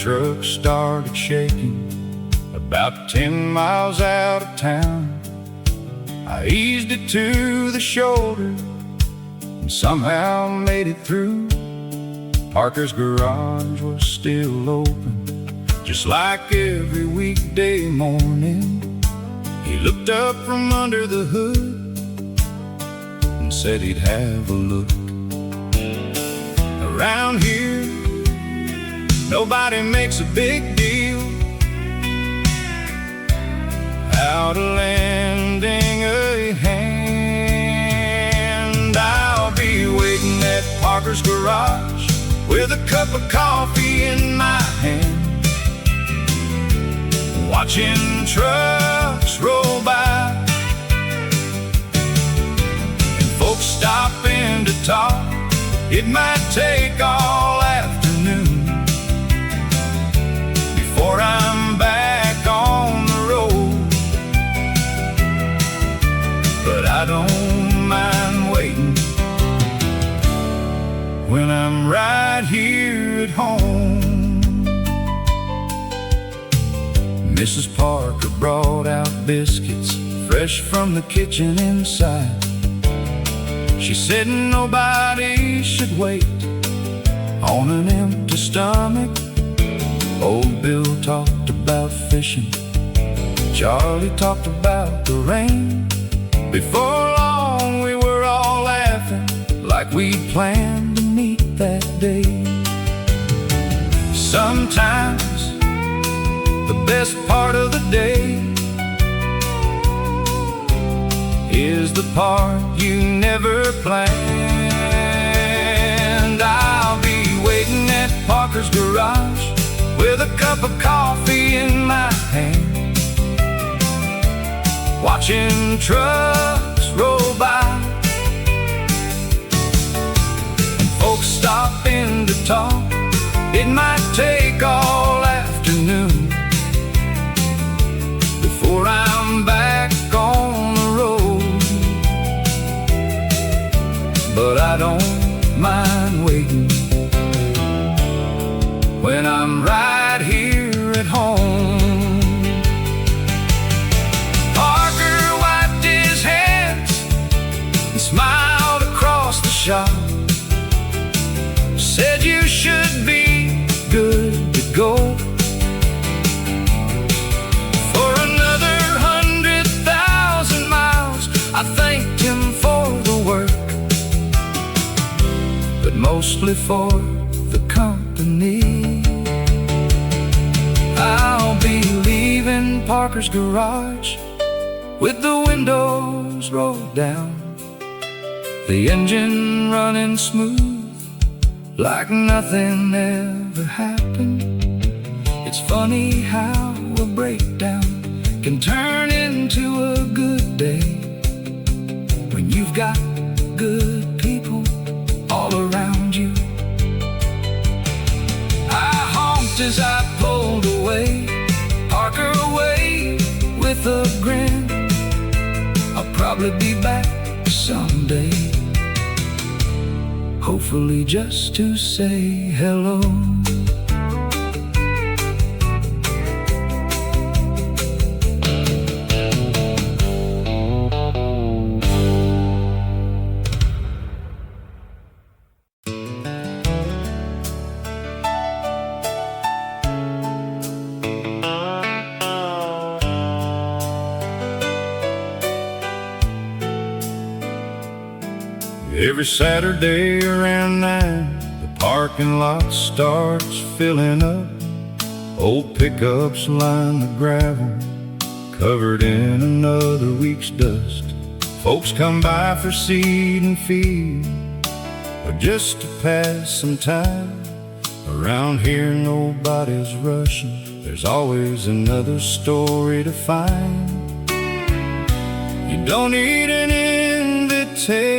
truck started shaking about 10 miles out of town. I eased it to the shoulder and somehow made it through. Parker's garage was still open, just like every weekday morning. He looked up from under the hood and said he'd have a look. Around here, nobody makes a big deal out of lending a hand. I'll be waiting at Parker's garage with a cup of coffee in my hand, watching trucks roll by and folks stopping to talk. It might take all afternoon before I'm back on the road, but I don't mind waiting when I'm right here at home. Mrs. Parker brought out biscuits fresh from the kitchen inside. She said nobody should wait on an empty stomach. Old Bill talked about fishing, Charlie talked about the rain. Before long we were all laughing like we'd planned to meet that day. Sometimes the best part of the day is the part you never planned. I'll be waiting at Parker's garage with a cup of coffee in my hand, watching trucks roll by and folks stopping to talk. It might take all afternoon before I'm back on the road, but I don't mind waiting when I'm right here at home. Parker wiped his hands and smiled across the shop, said you should be good to go for another 100,000 miles. I thanked him for the work, but mostly for the company. I'll be leaving Parker's garage with the windows rolled down, the engine running smooth like nothing ever happened. It's funny how a breakdown can turn into a good day when you've got good people all around you. I honked as I pulled away, Parker away with a grin. I'll probably be back someday, hopefully just to say hello. Every Saturday around 9, the parking lot starts filling up. Old pickups line the gravel, covered in another week's dust. Folks come by for seed and feed, or just to pass some time. Around here nobody's rushing, there's always another story to find. You don't need an invitation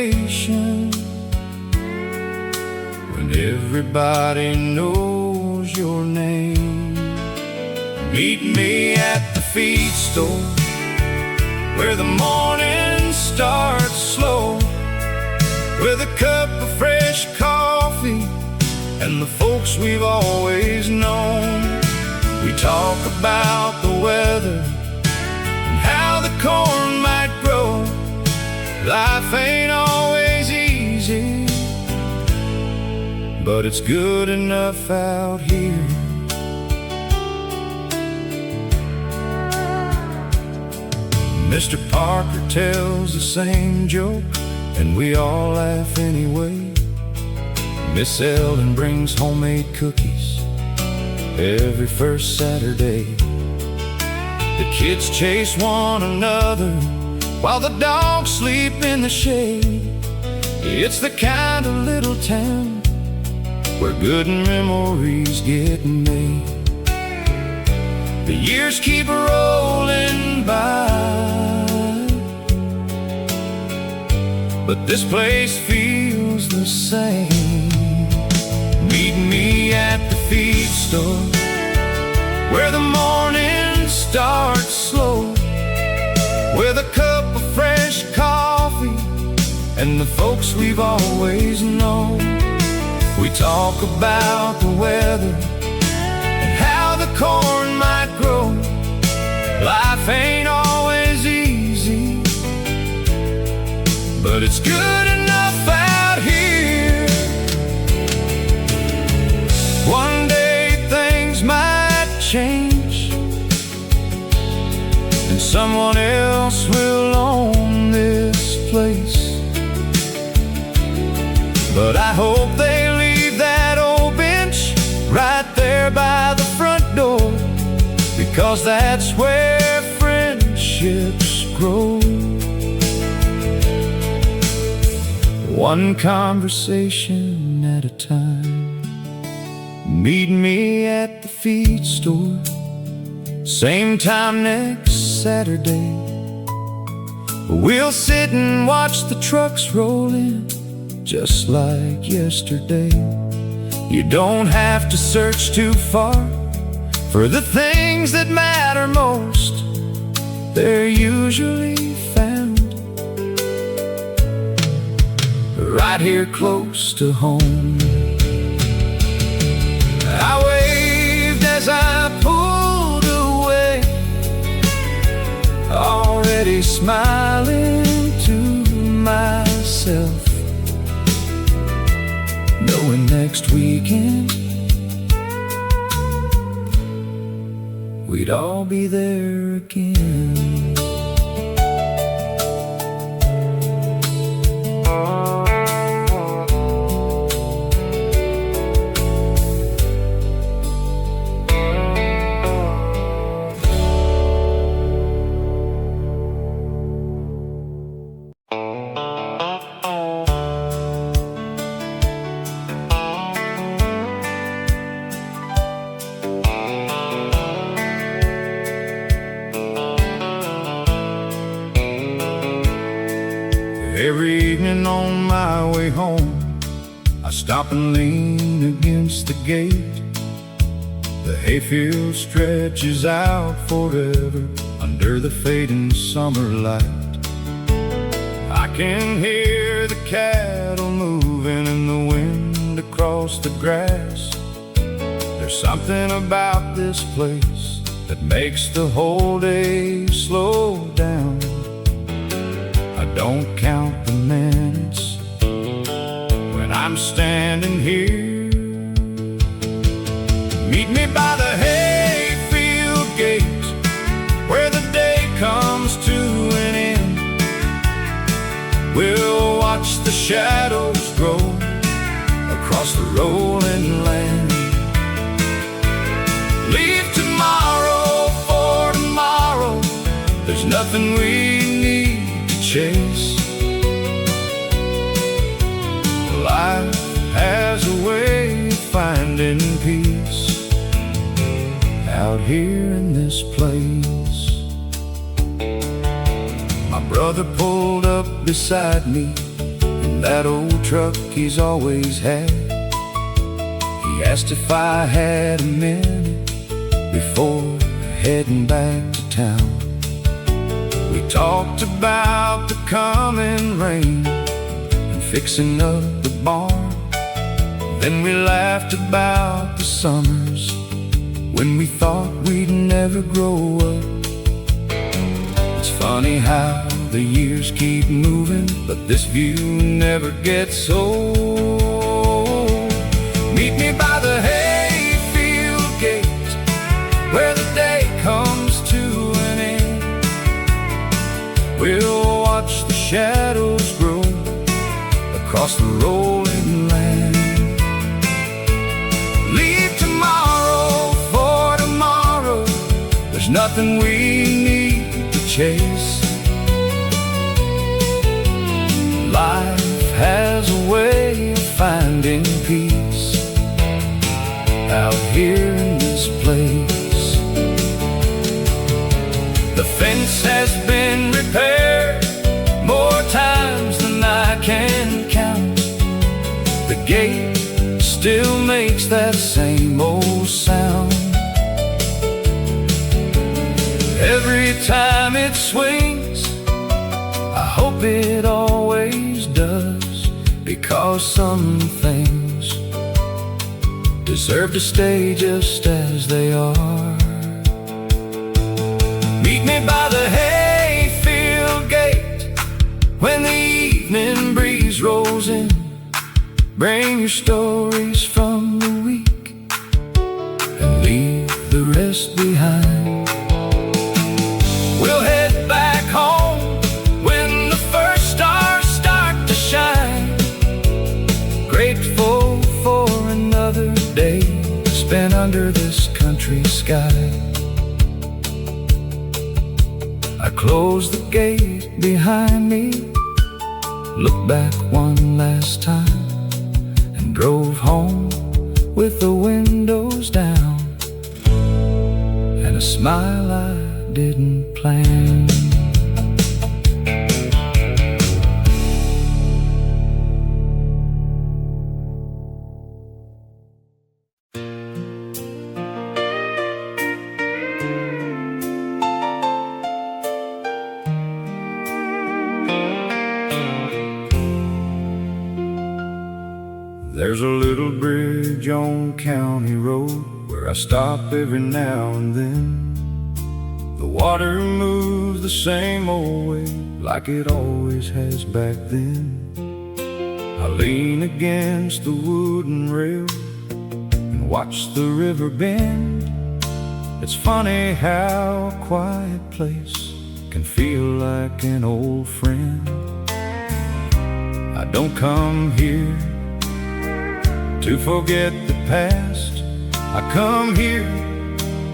when everybody knows your name. Meet me at the feed store where the morning starts slow, with a cup of fresh coffee and the folks we've always known. We talk about the weather and how the corn might grow. Life ain't always easy, but it's good enough out here. Mr. Parker tells the same joke, and we all laugh anyway. Miss Eldon brings homemade cookies every first Saturday. The kids chase one another while the dogs sleep in the shade. It's the kind of little town where good memories get made. The years keep rolling by, but this place feels the same. Meet me at the feed store, where the morning starts slow, with a cup of fresh coffee and the folks we've always known. We talk about the weather and how the corn might grow. Life ain't always easy, but it's good enough out here. One day things might change, and someone else will own this place. But I hope they leave that old bench right there by the front door, because that's where friendships grow. One conversation at a time. Meet me at the feed store, same time next Saturday. We'll sit and watch the trucks roll in, just like yesterday. You don't have to search too far for the things that matter most. They're usually found right here close to home. I waved as I pulled away, already smiling to myself, knowing next weekend we'd all be there again. Every evening on my way home, I stop and lean against the gate. The hayfield stretches out forever under the fading summer light. I can hear the cattle moving in the wind across the grass. There's something about this place that makes the whole day slow down. I don't count the minutes when I'm standing here. Meet me by the hayfield gate, where the day comes to an end. We'll watch the shadows grow across the rolling land. Leave tomorrow for tomorrow, there's nothing we need to chase. Life has a way of finding peace out here in this place. My brother pulled up beside me in that old truck he's always had. He asked if I had a minute before heading back to town. We talked about the coming rain and fixing up the barn. Then we laughed about the summers when we thought never grow up. It's funny how the years keep moving, but this view never gets old. Meet me by the hayfield gate, where the day comes to an end. We'll watch the shadows grow across the rolling land. Leave tomorrow for tomorrow. There's nothing we need to chase. Life has a way of finding peace out here in this place. The fence has been repaired more times than I can count. The gate still makes that same old sound. Every time it swings, I hope it always does, because some things deserve to stay just as they are. Meet me by the hayfield gate when the evening breeze rolls in. Bring your stories from the week and leave the rest behind. We'll head back home when the first stars start to shine. Grateful for another day spent under this country sky. I closed the gate behind me, looked back one last time, and drove home with the windows down and a smile I didn't plan. There's a little bridge on County Road where I stop every now and then. The water moves the same old way, like it always has back then. I lean against the wooden rail and watch the river bend. It's funny how a quiet place can feel like an old friend. I don't come here to forget the past. I come here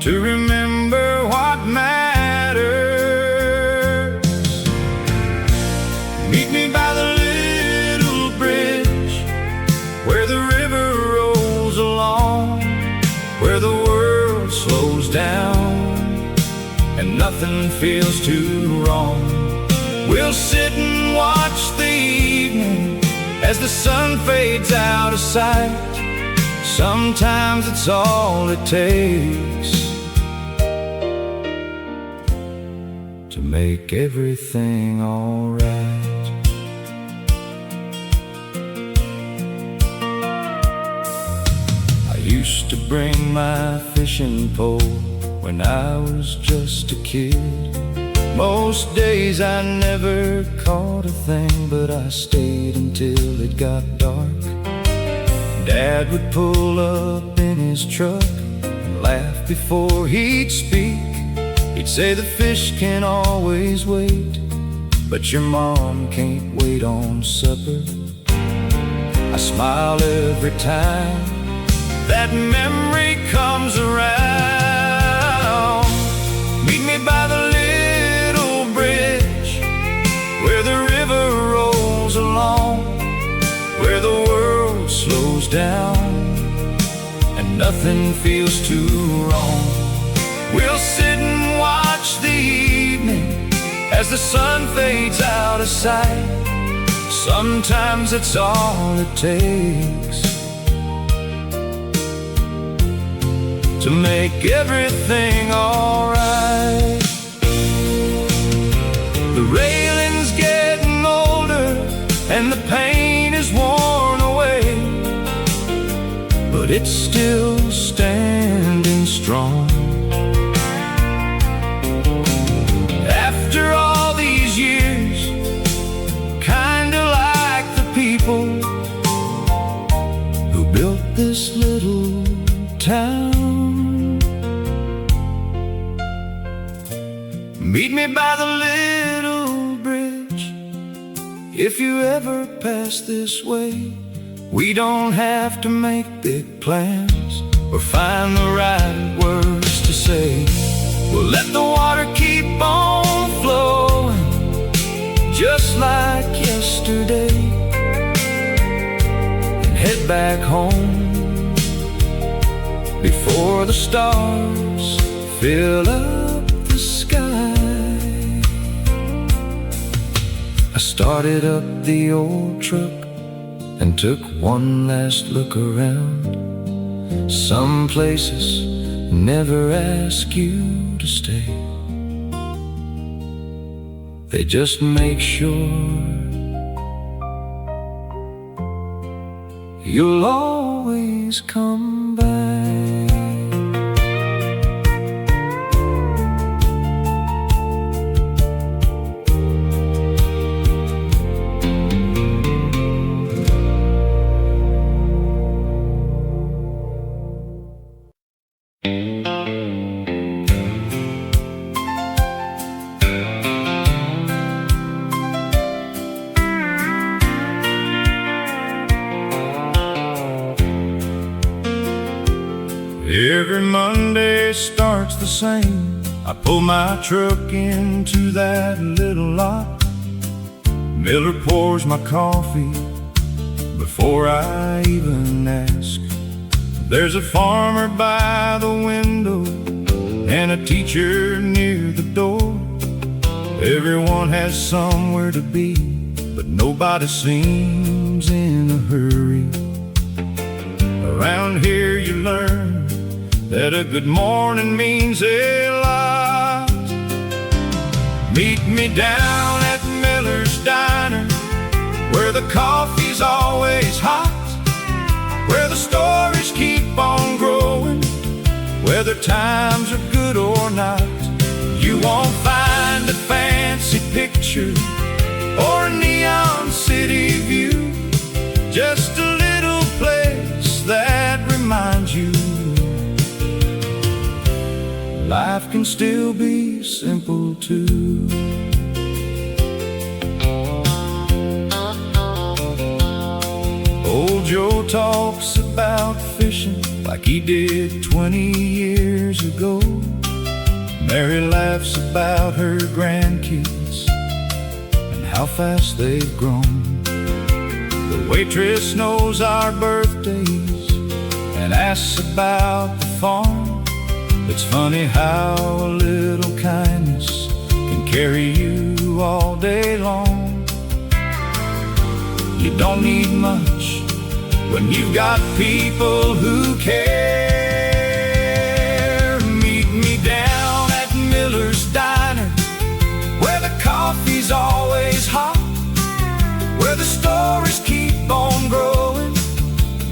to remember what matters. Meet me by the little bridge where the river rolls along, where the world slows down and nothing feels too wrong. We'll sit and watch the evening as the sun fades out of sight. Sometimes it's all it takes to make everything alright. I used to bring my fishing pole when I was just a kid. Most days I never caught a thing, but I stayed until it got dark. Dad would pull up in his truck and laugh before he'd speak. He'd say the fish can always wait, but your mom can't wait on supper. I smile every time that memory comes around. Meet me by the little bridge where the river rolls along, where the world slows down and nothing feels too wrong. We'll sit and watch the evening as the sun fades out of sight. Sometimes it's all it takes to make everything alright. The railing's getting older and the paint is worn away, but it's still standing strong. Meet me by the little bridge if you ever pass this way. We don't have to make big plans or find the right words to say. We'll let the water keep on flowing just like yesterday, and head back home before the stars fill up the sky. I started up the old truck and took one last look around. Some places never ask you to stay. They just make sure you'll always come back. Every Monday starts the same. I pull my truck into that little lot. Miller pours my coffee before I even ask. There's a farmer by the window and a teacher near the door. Everyone has somewhere to be, but nobody seems in a hurry. Around here you learn that a good morning means a lot. Meet me down at Miller's Diner, where the coffee's always hot, where the stories keep on growing, whether times are good or not. You won't find a fancy picture or a neon city view, just a little place that reminds you life can still be simple too. Old Joe talks about fishing like he did 20 years ago. Mary laughs about her grandkids and how fast they've grown. The waitress knows our birthdays and asks about the farm. It's funny how a little kindness can carry you all day long. You don't need much when you've got people who care. Meet me down at Miller's Diner, where the coffee's always hot, where the stories keep on growing,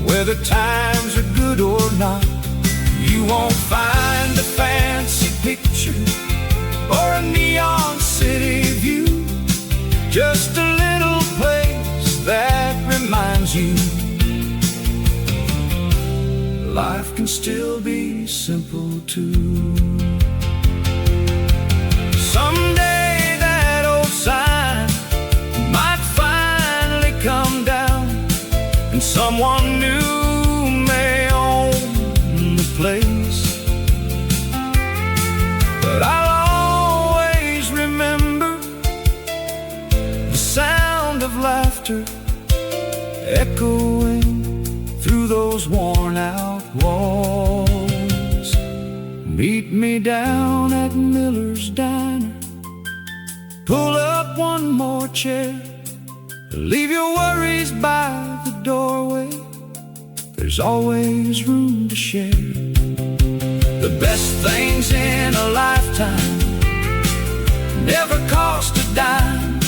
whether times are good or not. You won't find a fancy picture or a neon city view, just a little place that reminds you life can still be simple too. Someday that old sign might finally come down, and someone new may own the place. But I'll always remember the sound of laughter echoing through those worn-out walls. Meet me down at Miller's Diner, pull up one more chair, leave your worries by the doorway. There's always room to share. The best things in a lifetime never cost a dime.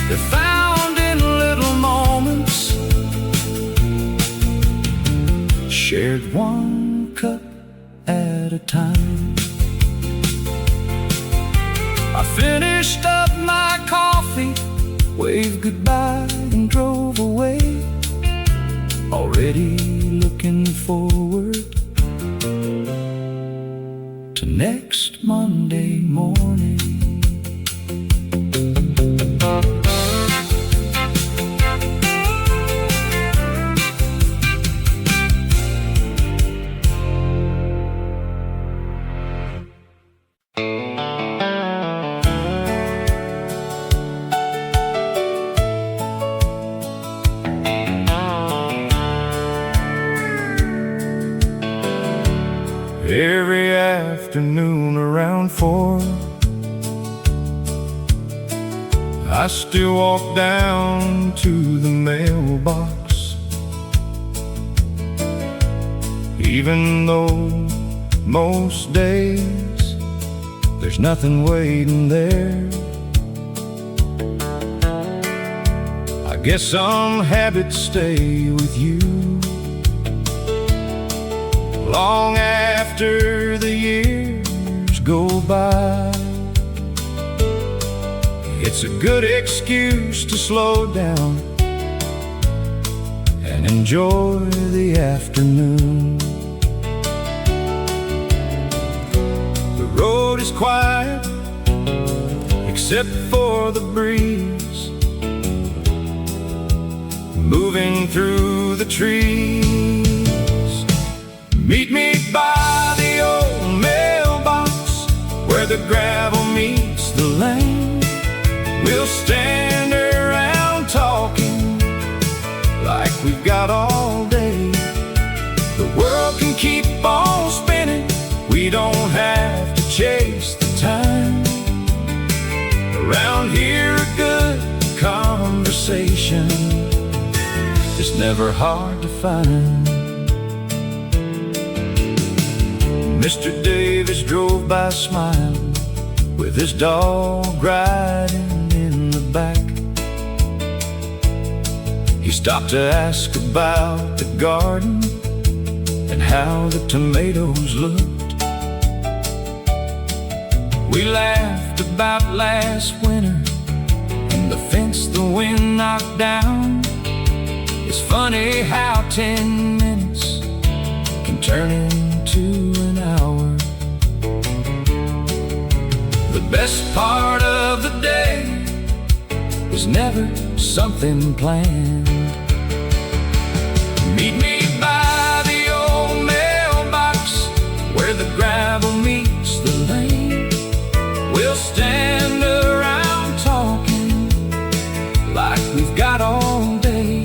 They're found in little moments, shared one cup at a time. I finished up my coffee, waved goodbye and drove away, already looking forward to next next Monday morning. Every afternoon around 4, I still walk down to the mailbox, even though most days there's nothing waiting there. I guess some habits stay with you long after the years go by. It's a good excuse to slow down and enjoy the afternoon. The road is quiet except for the breeze moving through the trees. Meet me by the old mailbox where the gravel meets the lane. We'll stand around talking like we've got all day. The world can keep on spinning, we don't have to chase the time. Around here a good conversation is never hard to find. Mr. Davis drove by smiling with his dog riding in the back. He stopped to ask about the garden and how the tomatoes looked. We laughed about last winter and the fence the wind knocked down. It's funny how 10 minutes can turn into an hour. The best part of the day was never something planned. Meet me by the old mailbox where the gravel meets the lane. We'll stand around talking like we've got all day.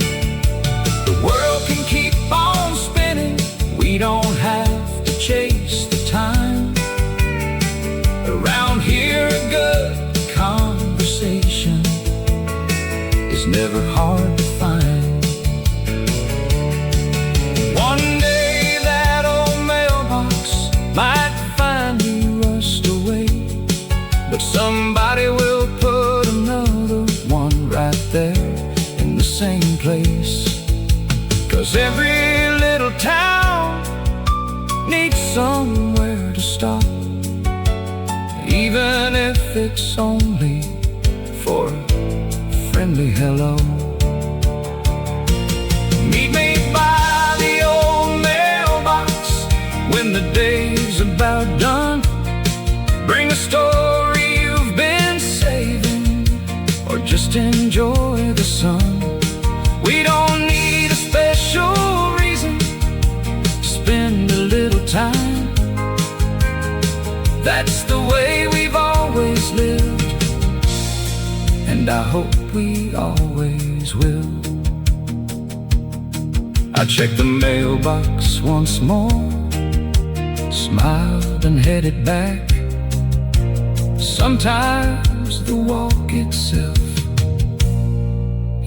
The world can keep on spinning, we don't have to chase the time. Around here a good conversation is never hard to find. One day that old mailbox might finally rust away, but somebody will put another one right there in the same place. 'Cause every little town needs somewhere to stop, even if it's only for a friendly hello. Meet me by the old mailbox when the day's about done. Bring a story you've been saving, or just enjoy the sun. We don't need a special reason to spend a little time. That's the way we've always lived, and I hope we always will. I checked the mailbox once more, smiled and headed back. Sometimes the walk itself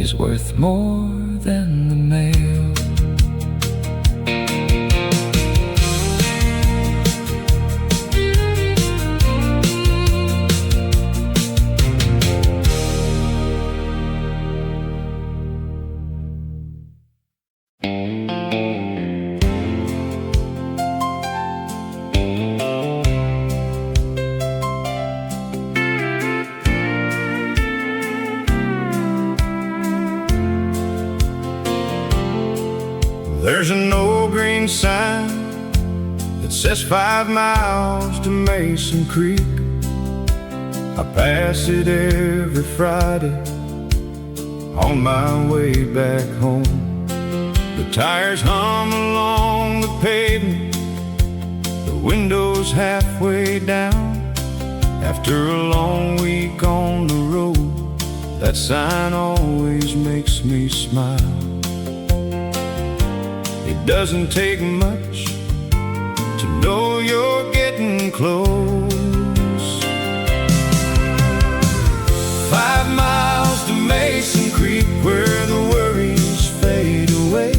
is worth more than the mail. There's an old green sign that says 5 miles to Mason Creek. I pass it every Friday on my way back home. The tires hum along the pavement, the windows halfway down. After a long week on the road, that sign always makes me smile. It doesn't take much to know you're getting close. 5 miles to Mason Creek, where the worries fade away,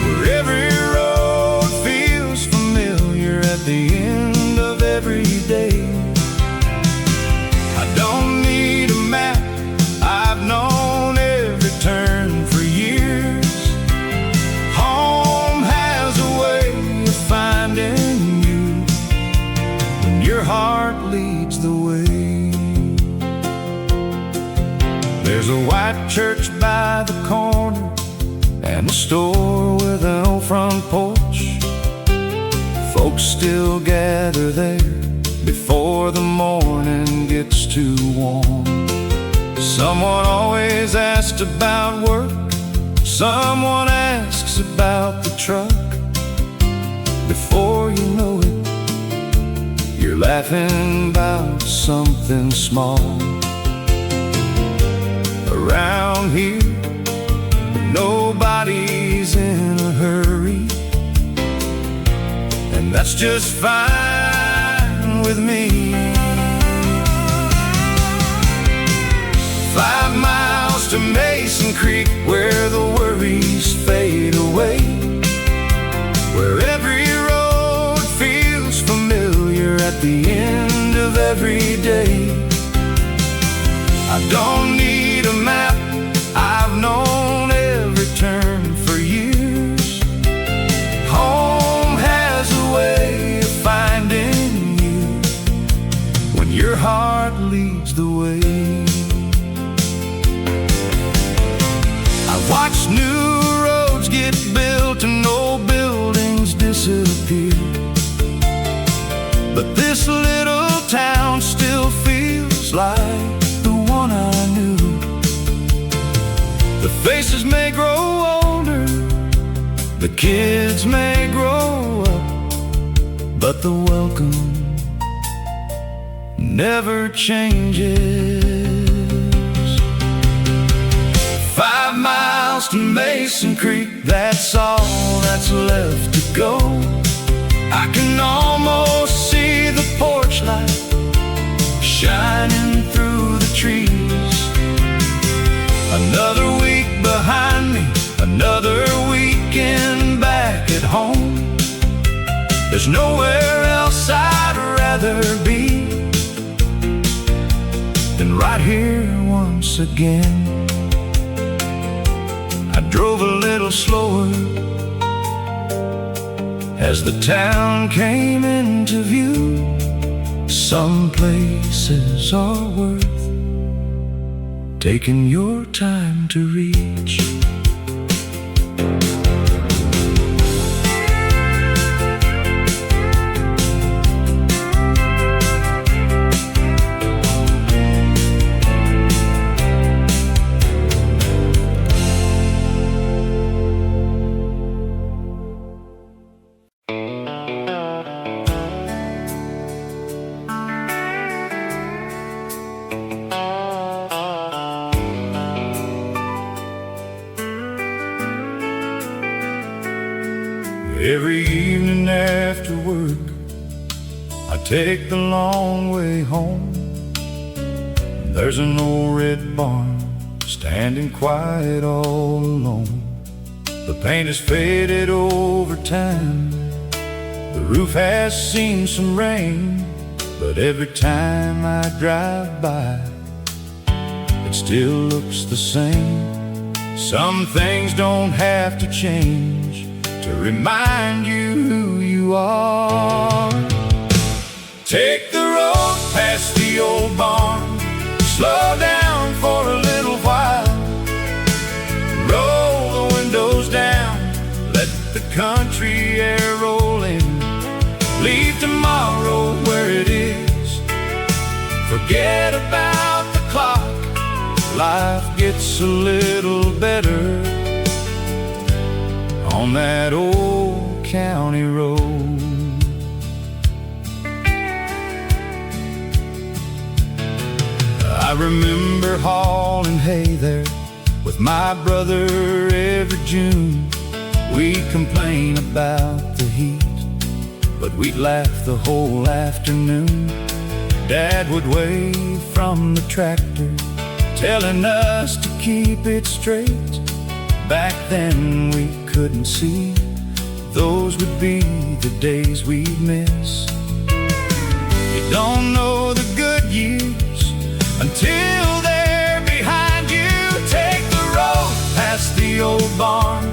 where every road feels familiar at the end of every day. I don't need a map, I've known every turn for years. Home has a way of finding you when your heart leads the way. There's a white church by the corner and a store with an old front porch. Folks still gather there before the morning gets too warm. Someone always asks about work, someone asks about the truck. Before you know it, you're laughing about something small. Around here, nobody's in a hurry, and that's just fine with me. 5 miles to Mason Creek, where the worries fade away, where every road feels familiar at the end of every day. I don't need a map, I've known every turn for years. Home has a way of finding you when your heart leads the way. I've watched new roads get built and old buildings disappear, but this little town still feels like I knew. The faces may grow older, the kids may grow up, but the welcome never changes. 5 miles to Mason Creek, that's all that's left to go. I can almost see the porch light shining through the trees. Another week behind me, another weekend back at home. There's nowhere else I'd rather be than right here once again. I drove a little slower as the town came into view. Some places are worth taking your time to reach. Every evening after work, I take the long way home. There's an old red barn standing quiet all alone. The paint has faded over time, the roof has seen some rain, but every time I drive by, it still looks the same. Some things don't have to change to remind you who you are. Take the road past the old barn, slow down for a little while, roll the windows down, let the country air roll in. tomorrow where it is. Forget about the clock. Life gets a little better on that old county road. I remember hauling hay there with my brother every June. We'd complain about the heat, but we'd laugh the whole afternoon. Dad would wave from the tractor, telling us to keep it straight. Back then we couldn't see those would be the days we'd miss. You don't know the good years until they're behind you. Take the road past the old barn,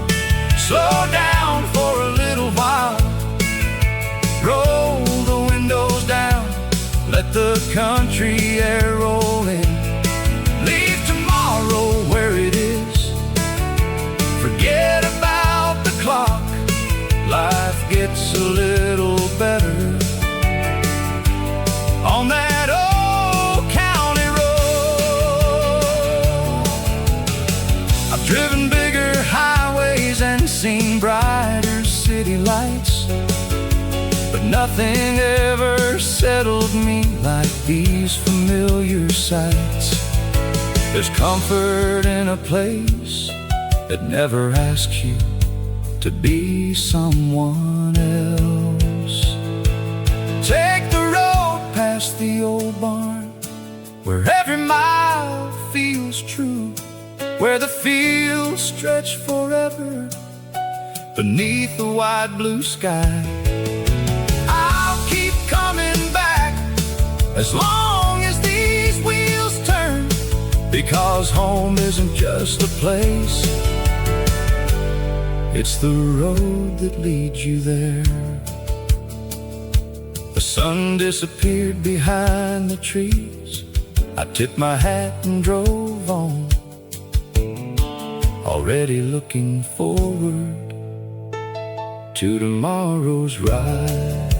slow down for a little while, roll the windows down, let the country air roll in. Leave tomorrow where it is. Forget about the clock. Life gets a little better on that old county road. I've driven bigger highways and seen brighter city lights, but nothing ever settled me like these familiar sights. There's comfort in a place that never asks you to be someone else. Take the road past the old barn, where every mile feels true, where the fields stretch forever beneath the wide blue sky. I'll keep coming back as long as these wheels turn, because home isn't just a place, it's the road that leads you there. The sun disappeared behind the trees. I tipped my hat and drove on, already looking forward to tomorrow's ride.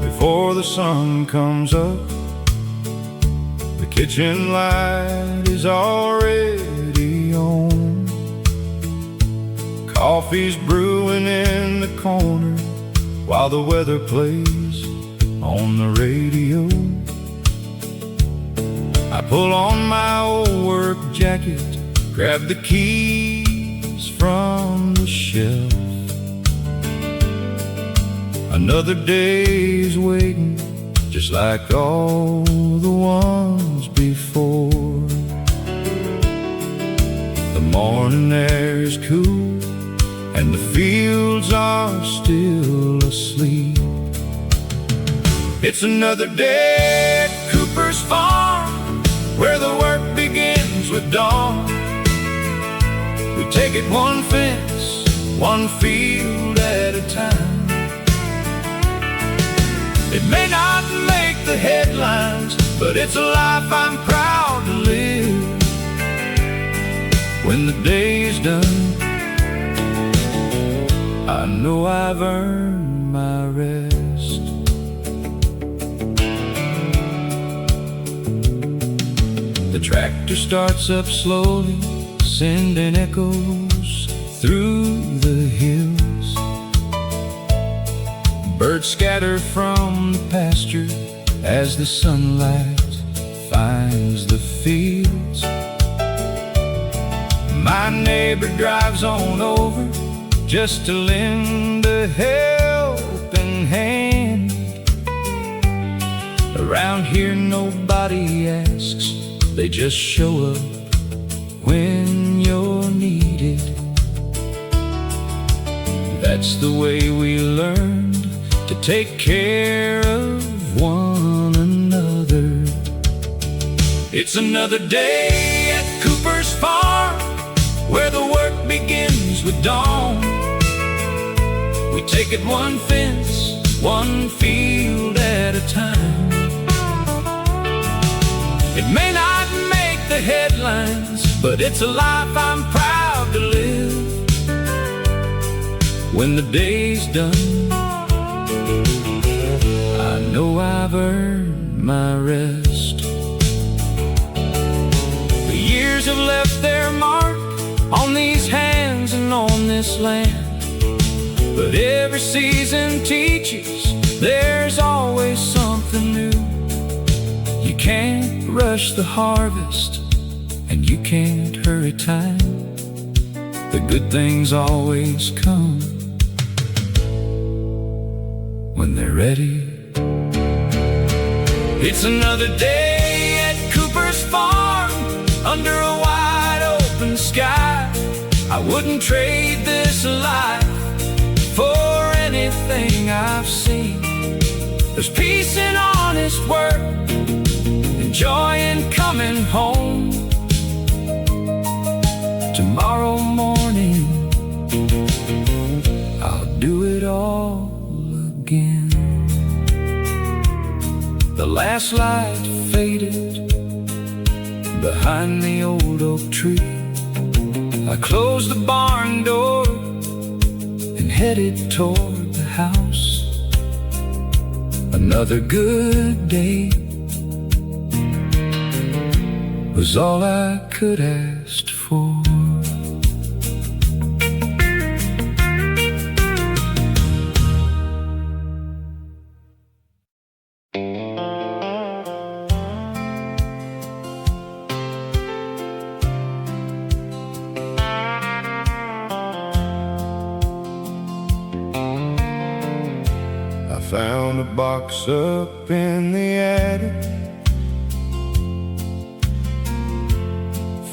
Before the sun comes up, the kitchen light is already on. Coffee's brewing in the corner while the weather plays on the radio. I pull on my old work jacket, grab the keys from the shelf. Another day's waiting, just like all the ones before. The morning air is cool and the fields are still asleep. It's another day at Cooper's farm, where the work begins with dawn. We take it one fence, one field at a time. It may not make the headlines, but it's a life I'm proud to live. When the day's done, I know I've earned my rest. The tractor starts up slowly, sending echoes through the hills. Birds scatter from the pasture as the sunlight finds the fields. My neighbor drives on over just to lend a helping hand. Around here nobody asks, they just show up when that's the way we learned to take care of one another. It's another day at Cooper's Farm, where the work begins with dawn. We take it one fence, one field at a time. It may not make the headlines, but it's a life I'm proud to live. When the day's done, I know I've earned my rest. The years have left their mark on these hands and on this land, but every season teaches there's always something new. You can't rush the harvest, and you can't hurry time. The good things always come when they're ready. It's another day at Cooper's Farm, under a wide open sky. I wouldn't trade this life for anything I've seen. There's peace in honest work, and joy in coming home. Tomorrow morning, I'll do it all again. The last light faded behind the old oak tree. I closed the barn door and headed toward the house. Another good day was all I could ask for. Found a box up in the attic,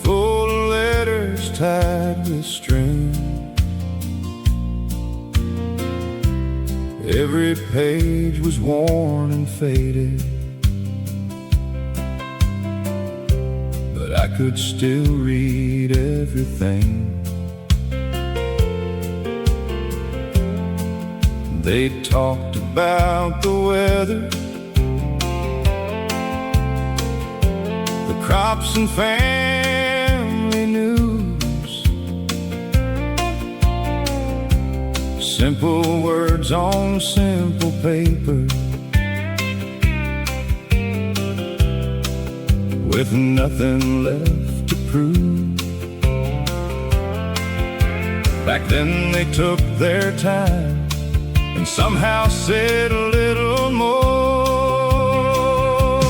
full of letters tied with string. Every page was worn and faded, but I could still read everything. They talked about the weather, the crops and family news. Simple words on simple paper, with nothing left to prove. Back then they took their time and somehow said a little more.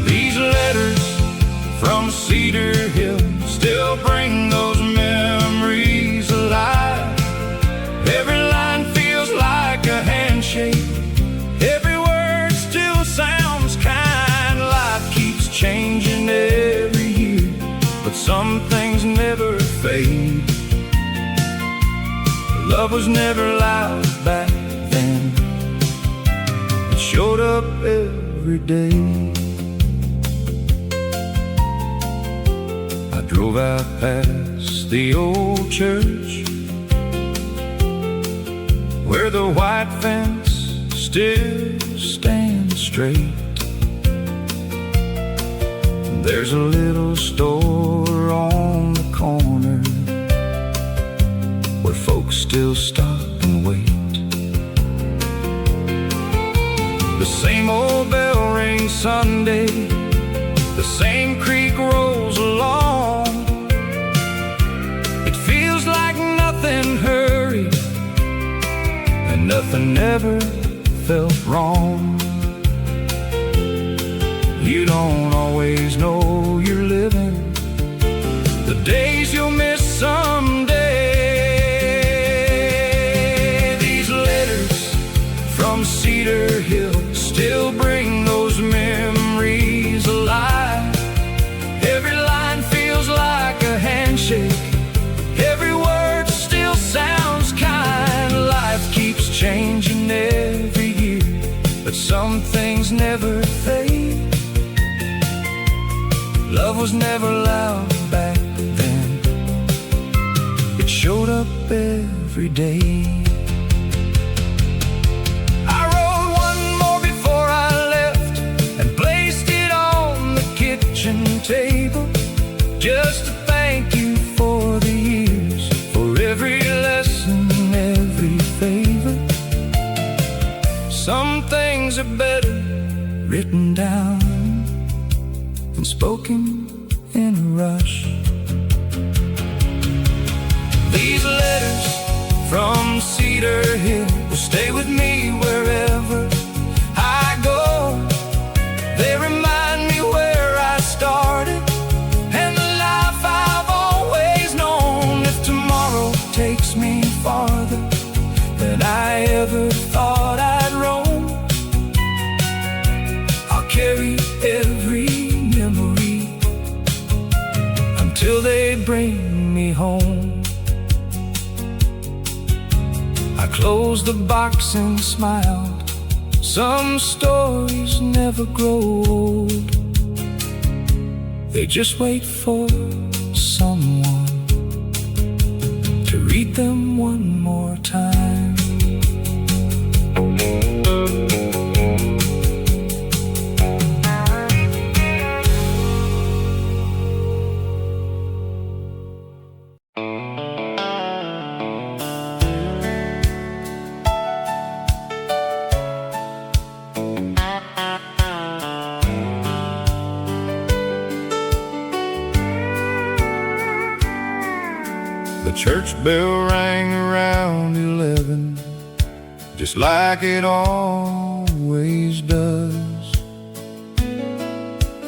These letters from Cedar Hill still bring those memories alive. Every line feels like a handshake, every word still sounds kind. Life keeps changing every year, but some things never fade. Love was never loud back then, it showed up every day. I drove out past the old church, where the white fence still stands straight. There's a little store on the corner where folks still stop and wait. The same old bell rings Sunday, the same creek rolls along. It feels like nothing hurried, and nothing ever felt wrong. You don't always know you're living the days you'll miss someday. Cedar Hill still bring those memories alive. Every line feels like a handshake, every word still sounds kind. was never loud back then. It showed up every day. I wrote one more before I left and placed it on the kitchen table, just to thank you for the years, for every lesson, every favor. Some things are better written down than spoken in a rush. These letters from Cedar Hill will stay with me wherever I go. They remind me where I started and the life I've always known. If tomorrow takes me farther than I ever thought I'd roam, I'll carry every memory until they bring me home. I closed the box and smiled. Some stories never grow old. They just wait for someone to read them one more time. The church bell rang around 11, just like it always does.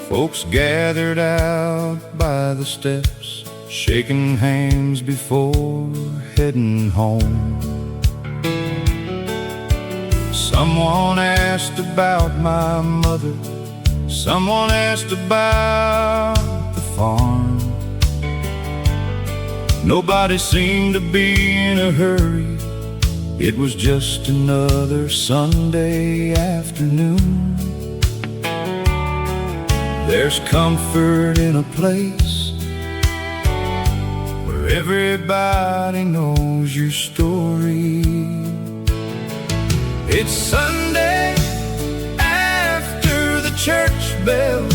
Folks gathered out by the steps, shaking hands before heading home. Someone asked about my mother, someone asked about the farm. Nobody seemed to be in a hurry. It was just another Sunday afternoon. There's comfort in a place where everybody knows your story. It's Sunday after the church bell,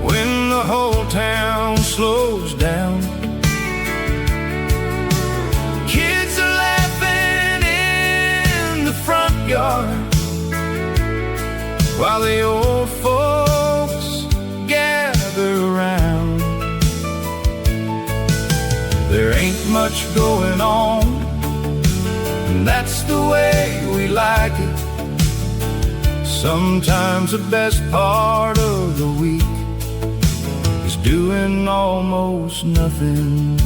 when the whole town slows down. Kids are laughing in the front yard, while the old folks gather around. There ain't much going on, and that's the way we like it. Sometimes the best part of the week is doing almost nothing.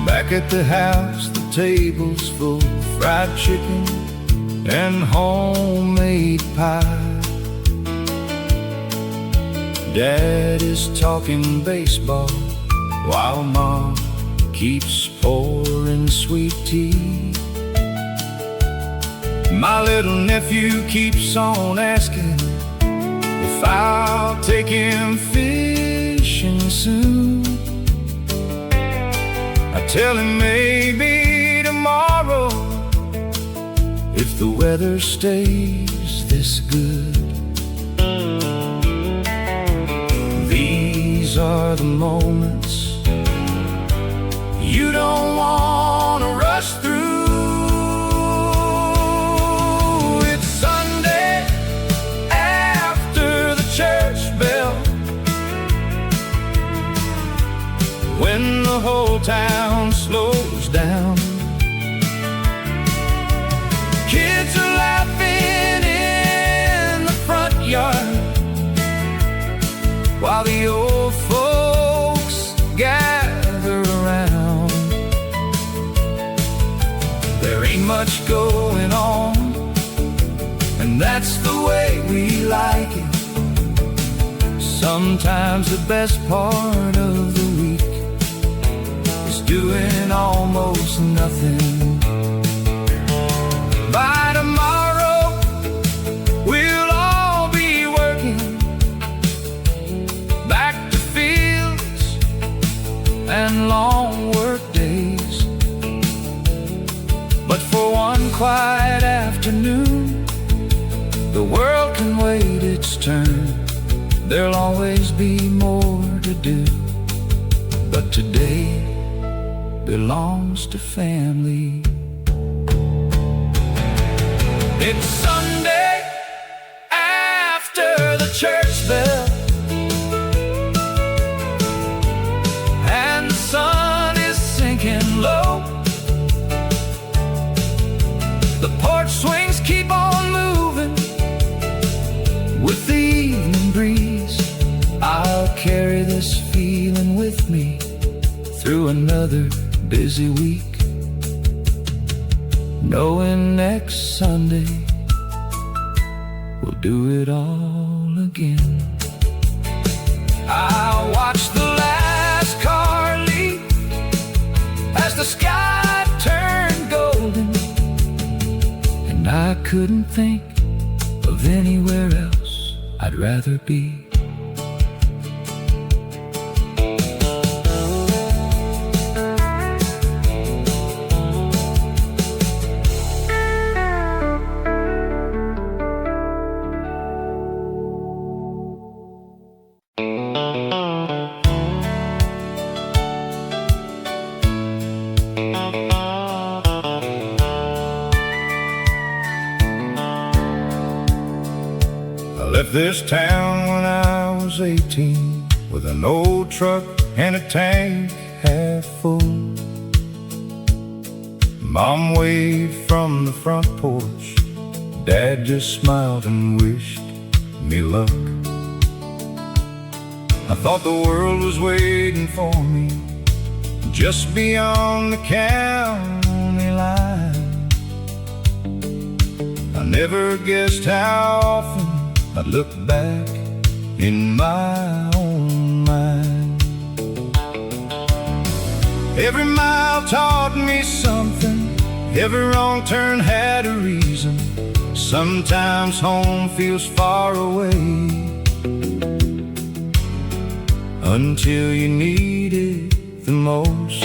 Back at the house, the table's full of fried chicken and homemade pie. Dad is talking baseball while Mom keeps pouring sweet tea. My little nephew keeps on asking if I'll take him fishing soon. I tell him maybe tomorrow, if the weather stays this good. These are the moments you don't want to rush through. It's Sunday after the church bell, when the whole town slows down. Kids are laughing in the front yard, while the old folks gather around. There ain't much going on, and that's the way we like it. Sometimes the best part of the week is doing almost nothing. By tomorrow, we'll all be and long work days. But for one quiet afternoon, the world can wait its turn. There'll always be more to do, but today belongs to family. It's Sunday after the church bell, and the sun is sinking low. The porch swings keep on moving with the evening breeze. I'll carry this feeling with me through another busy week, knowing next Sunday we'll do it all again. I'll watch the last car leave as the sky turned golden, and I couldn't think of anywhere else I'd rather be. I left this town when I was 18 with an old truck and a tank half full. Mom waved from the front porch, Dad just smiled and wished me luck. I thought the world was waiting for me just beyond the county line. I never guessed how often I'd look back in my own mind. Every mile taught me something, every wrong turn had a reason. Sometimes home feels far away until you need it the most.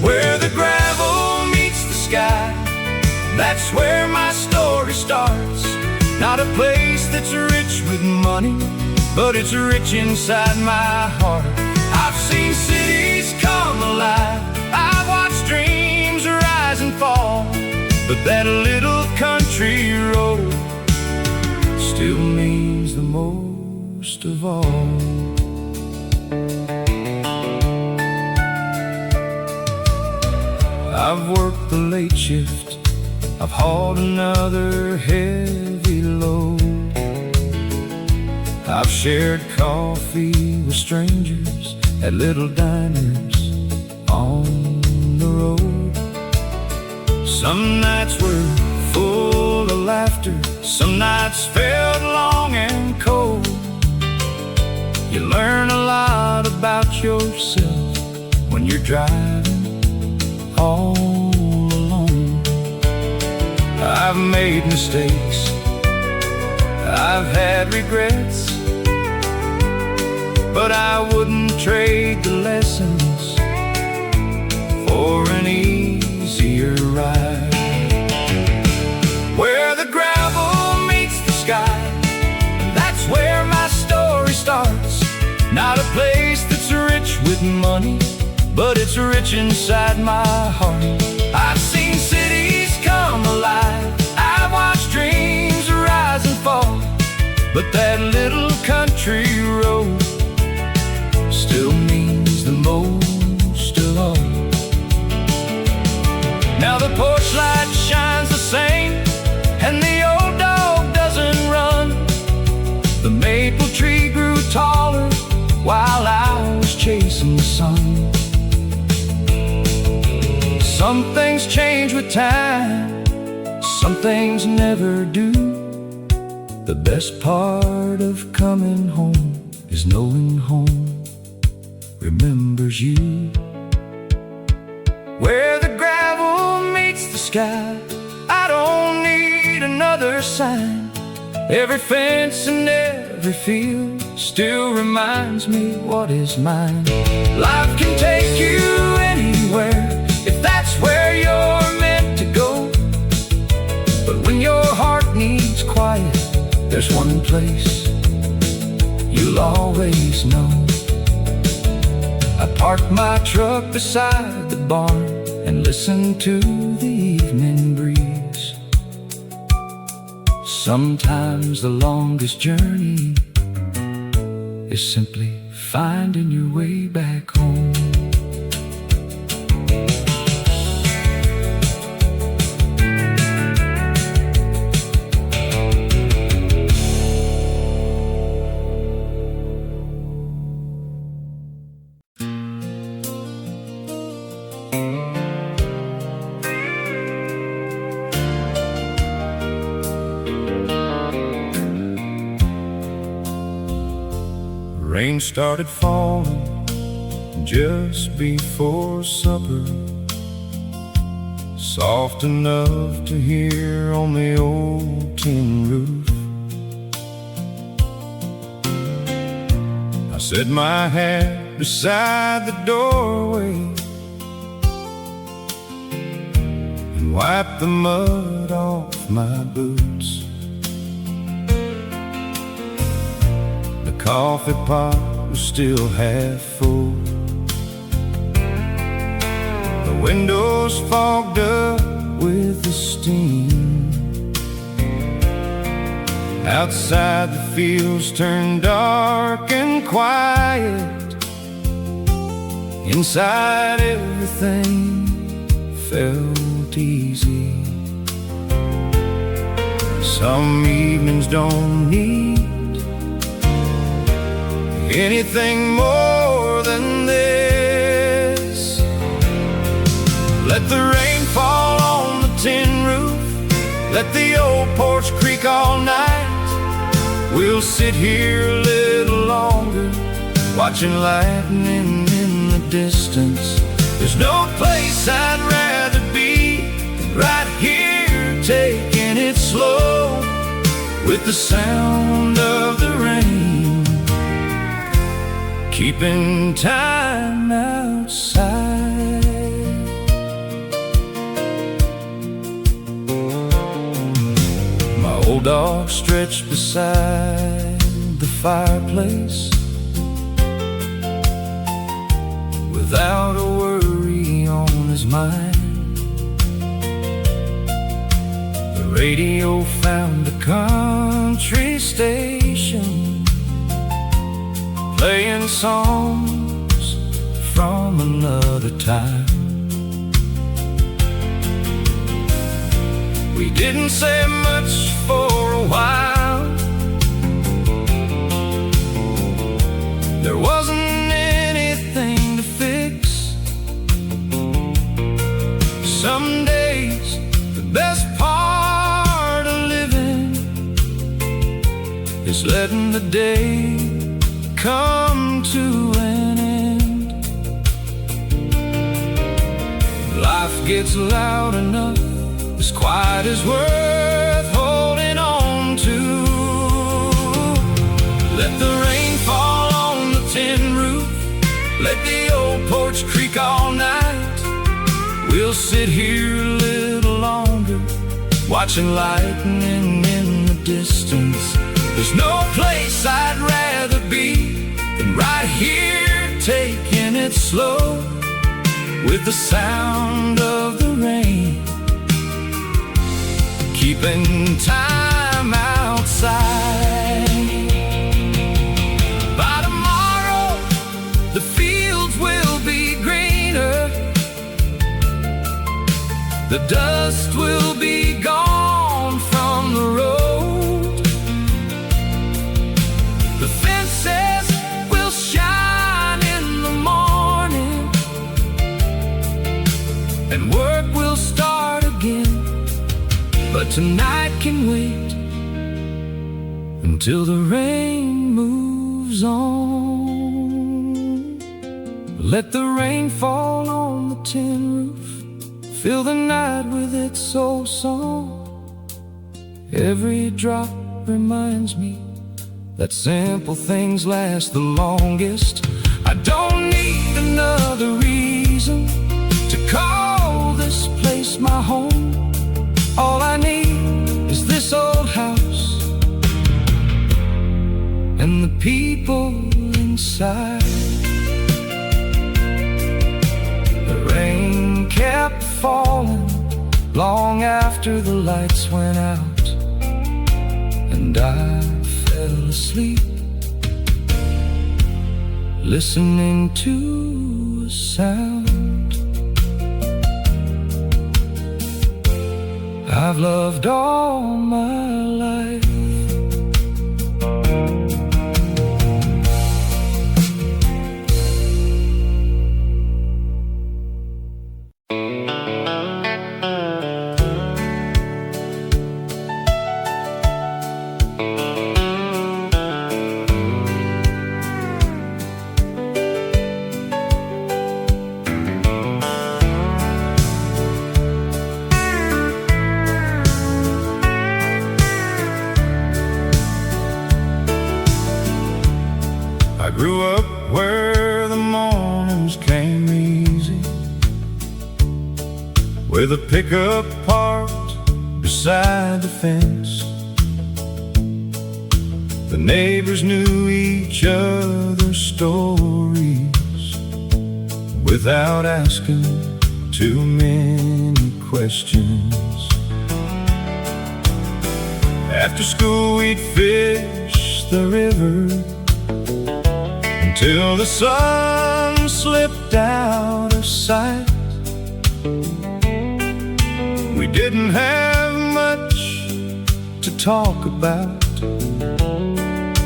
Where the gravel meets the sky, that's where my story starts. Not a place that's rich with money, but it's rich inside my heart. I've seen cities come alive, I've watched dreams rise and fall, but that little country road still means the most of all. I've worked the late shift, I've hauled another heavy load. I've shared coffee with strangers at little diners on the road. Some nights were full of laughter, some nights felt long and cold. You learn a lot about yourself when you're driving all alone. I've made mistakes, I've had regrets, but I wouldn't trade the lessons for an easier ride. Where the gravel meets the sky, that's where my story starts. Not a place that's rich with money, but it's rich inside my heart. I've seen cities come alive, I've watched dreams rise and fall, but that little country road still means the most of all. Now the porch light shines the same, and the old dog doesn't run. The maple tree grew taller while I was chasing the sun. Some things change with time, some things never do. The best part of coming home is knowing home remembers you. Where the gravel meets the sky, I don't need another sign. Every fence and every field still reminds me what is mine. Life can take you anywhere if that's where you're meant to go. But when your heart needs quiet, there's one place you'll always know. I park my truck beside the barn and listen to the evening breeze. Sometimes the longest journey is simply finding your way back home. Rain started falling just before supper, soft enough to hear on the old tin roof. I set my hat beside the doorway and wiped the mud off my boots. Coffee pot was still half full. The windows fogged up with the steam. Outside the fields turned dark and quiet. Inside everything felt easy. Some evenings don't need anything more than this. Let the rain fall on the tin roof, let the old porch creak all night. We'll sit here a little longer, watching lightning in the distance. There's no place I'd rather be than right here, taking it slow, with the sound of the rain, keeping time outside. My old dog stretched beside the fireplace, without a worry on his mind. The radio found a country station, playing songs from another time. We didn't say much for a while. There wasn't anything to fix. Some days the best part of living is letting the day come to an end. Life gets loud enough, as quiet is worth holding on to. Let the rain fall on the tin roof, let the old porch creak all night. We'll sit here a little longer, watching lightning in the distance. There's no place I'd rather be than right here, taking it slow, with the sound of the rain, keeping time outside. By tomorrow, the fields will be greener, the dust will be gone from the road, the fences will shine in the morning, and work will start again. But tonight can wait until the rain moves on. Let the rain fall on the tin roof, fill the night with its old song. Every drop reminds me that simple things last the longest. I don't need another reason to call this place my home. All I need is this old house and the people inside. The rain kept falling long after the lights went out, and I fell asleep listening to a sound I've loved all my life. I grew up where the mornings came easy, with a pickup parked beside the fence. The neighbors knew each other's stories without asking too many questions. After school we'd fish the river till the sun slipped out of sight. We didn't have much to talk about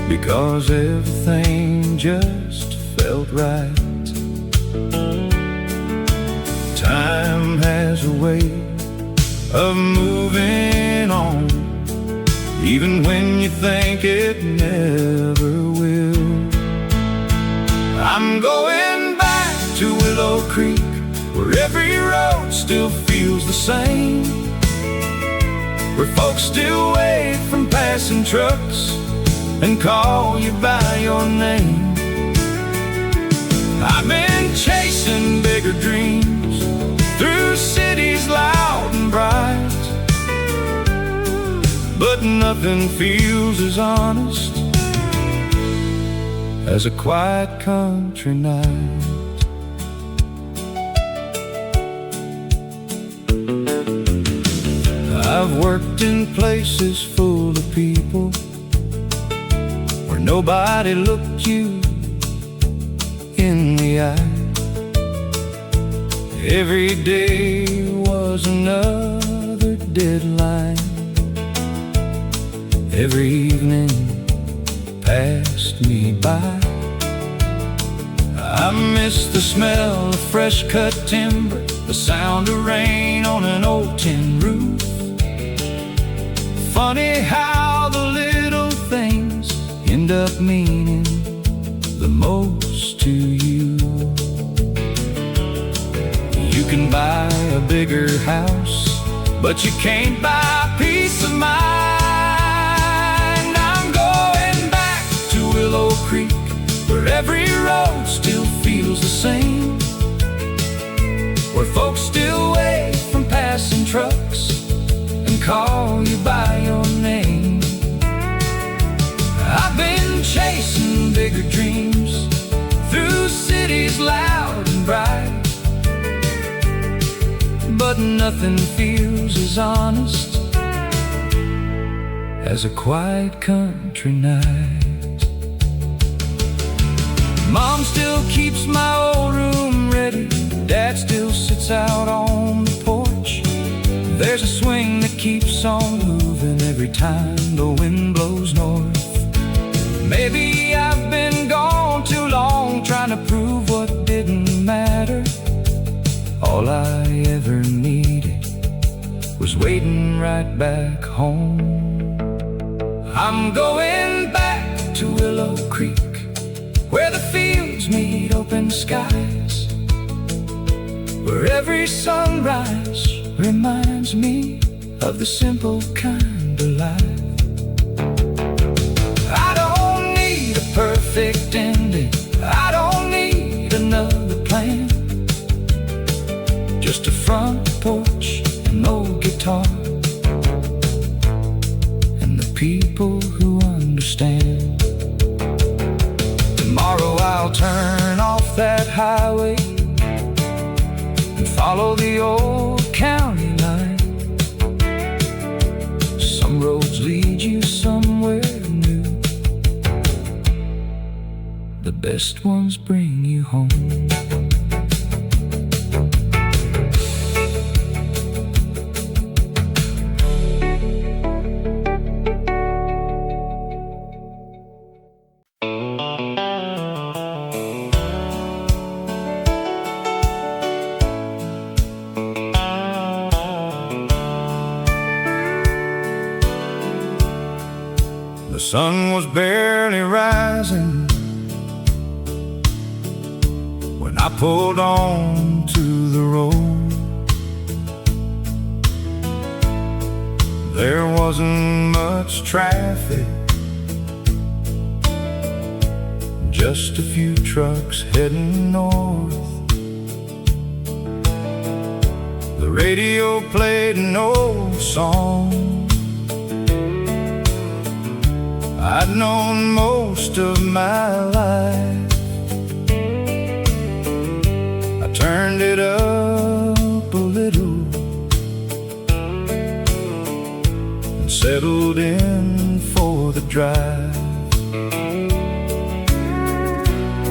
because everything just felt right. Time has a way of moving on, even when you think it never will. I'm going back to Willow Creek, where every road still feels the same, where folks still wave from passing trucks and call you by your name. I've been chasing bigger dreams through cities loud and bright, but nothing feels as honest as a quiet country night. I've worked in places full of people where nobody looked you in the eye. Every day was another deadline. Every evening passed me by. I miss the smell of fresh cut timber, the sound of rain on an old tin roof. Funny how the little things end up meaning the most to you. You can buy a bigger house, but you can't buy peace of mind. I'm going back to Willow Creek, where every road still feels the same, where folks still wave from passing trucks and call you by your name. I've been chasing bigger dreams through cities loud and bright, but nothing feels as honest as a quiet country night. Mom still keeps my old room ready, Dad still sits out on the porch. There's a swing that keeps on moving every time the wind blows north. Maybe I've been gone too long, trying to prove what didn't matter. All I ever needed was waiting right back home. I'm going back to Willow Creek, where the fields meet open skies, where every sunrise reminds me of the simple kind of life. I don't perfect ending. I don't need another plan, just a front porch, an old guitar, and the people who understand. Tomorrow I'll turn off that highway and follow the old county line. Some roads lead you somewhere new, the best ones bring you home. The sun was barely rising when I pulled on to the road. There wasn't much traffic, just a few trucks heading north. The radio played an old song I'd known most of my life. I turned it up a little and settled in for the drive.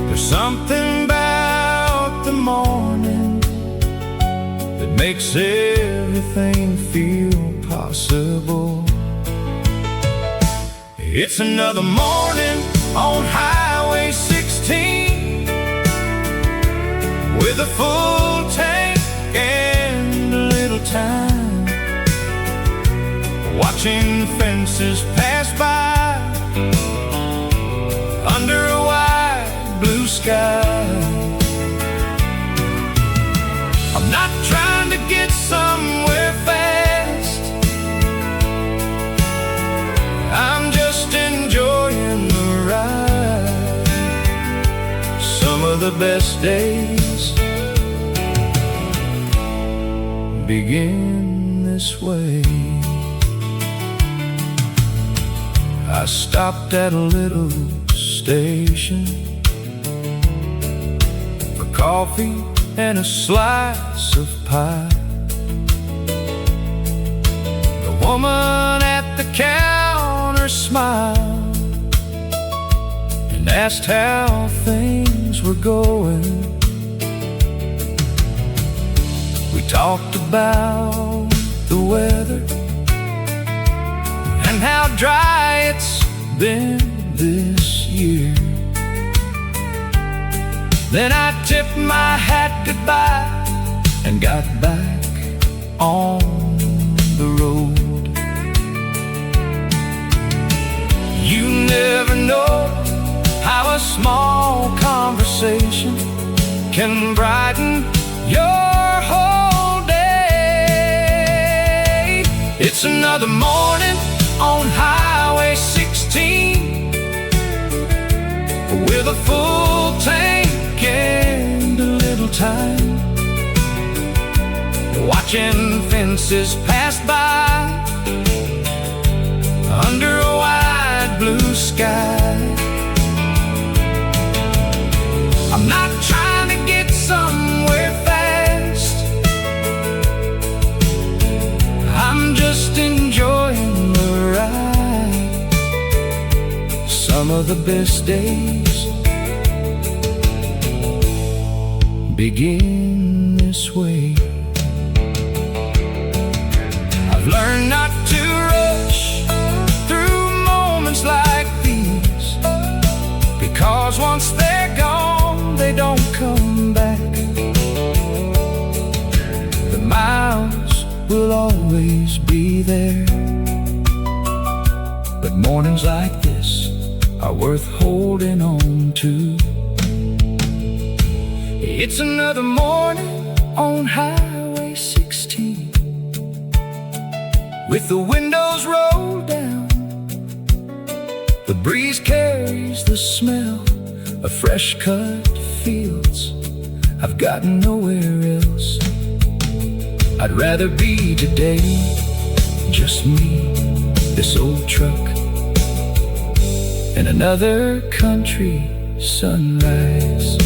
There's something about the morning that makes everything feel possible. It's another morning on Highway 16 with a full tank and a little time, watching fences pass by under a wide blue sky. I'm not trying to get somewhere fast, I'm just enjoying the ride. Some of the best days begin this way. I stopped at a little station for coffee and a slice of pie. The woman at the counter smiled and asked how things were going. We talked about the weather and how dry it's been this year. Then I tipped my hat goodbye and got back on the road. You never know how a small conversation can brighten your whole day. It's another morning on Highway 16 with a full tank and a little time, watching fences pass by under a wide blue sky. I'm not trying to get somewhere fast, I'm just enjoying the ride. Some of the best days begin this way. I've learned not to rush through moments like these, because once they're gone, they don't come back. The miles will always be there, but mornings like this are worth holding on to. It's another morning on Highway 16 with the windows rolled down, the breeze carries the smell of fresh cut fields. I've got nowhere else. I'd rather be today just me, this old truck, and another country sunrise.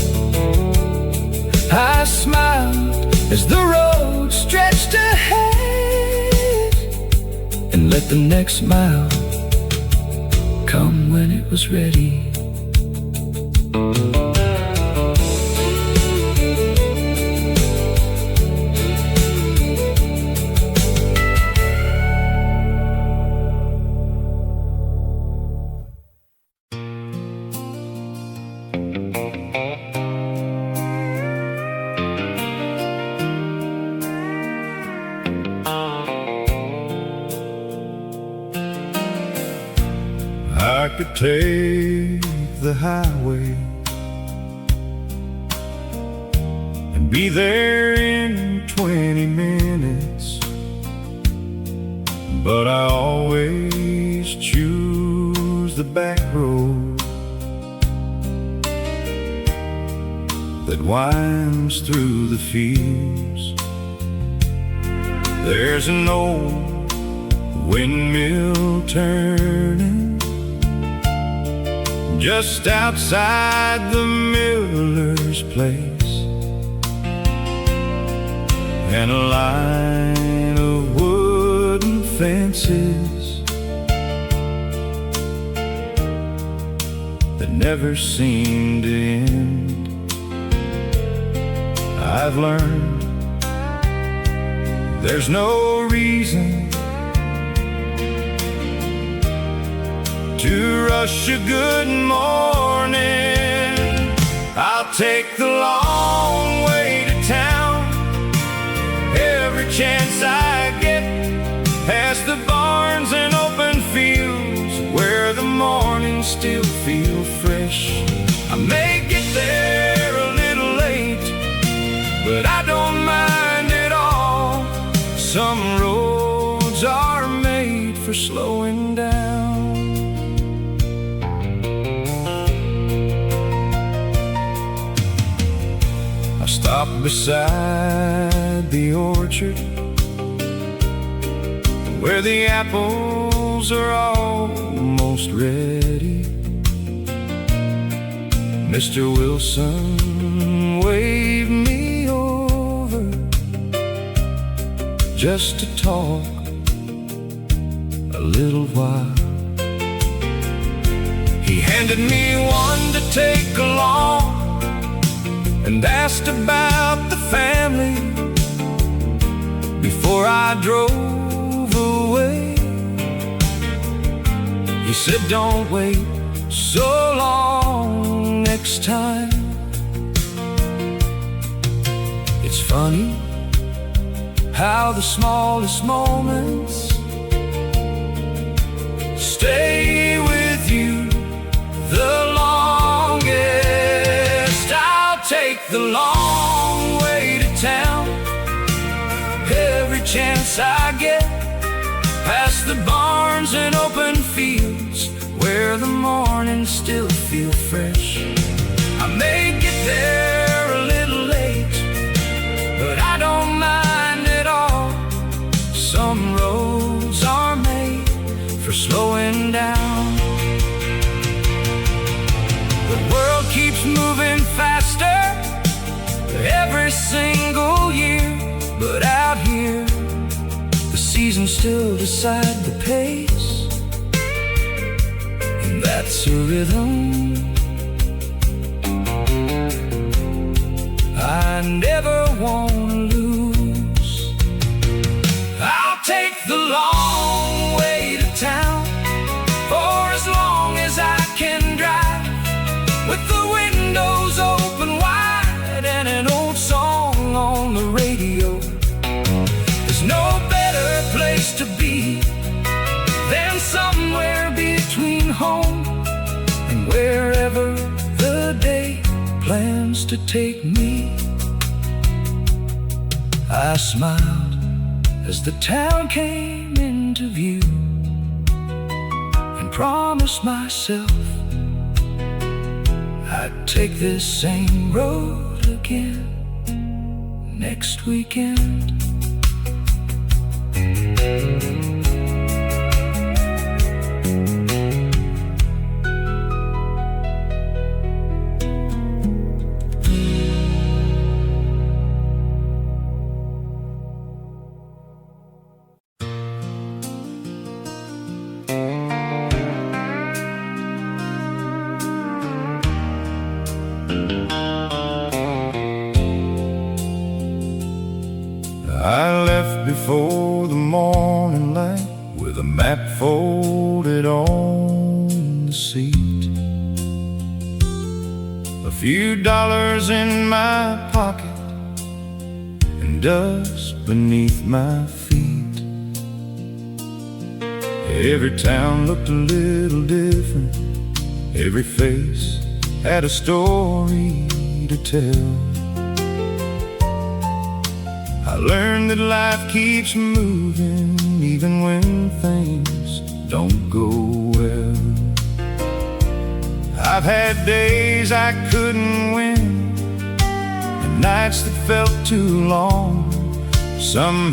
I smiled as the road stretched ahead, and let the next mile come when it was ready. I could take the highway and be there in 20 minutes, but I always choose the back road that winds through the fields. There's an old windmill turning just outside the miller's place, and a line of wooden fences that never seem to end. I've learned there's no reason to rush a good morning. I'll take the long way to town every chance I get, past the barns and open fields where the mornings still feel fresh. I may get there a little late, but I don't mind at all. Some roads are made for slowing down. I stop beside the orchard where the apples are almost ready. Mr. Wilson waved me over just to talk a little while. He handed me one to take along and asked about the family before I drove away. He said, don't wait so long next time. It's funny how the smallest moments stay with you the longest. Take the long way to town every chance I get, past the barns and open fields where the mornings still feel fresh. I may get there a little late, but I don't mind at all. Some roads are made for slowing down. The world keeps moving faster every single year, but out here the seasons still decide the pace, and that's a rhythm I never want to lose. I'll take the long way to town for as long as I can drive, with the windows open wide and an old song on the radio. There's no better place to be than somewhere between home and wherever the day plans to take me. I smiled as the town came into view and promised myself I'd take this same road again next weekend. I left before the morning light with a map folded on the seat, a few dollars in my pocket and dust beneath my feet. Every town looked a little different, every face had a story to tell. I learned that life keeps moving even when things don't go well. I've had days I couldn't win and nights that felt too long. Some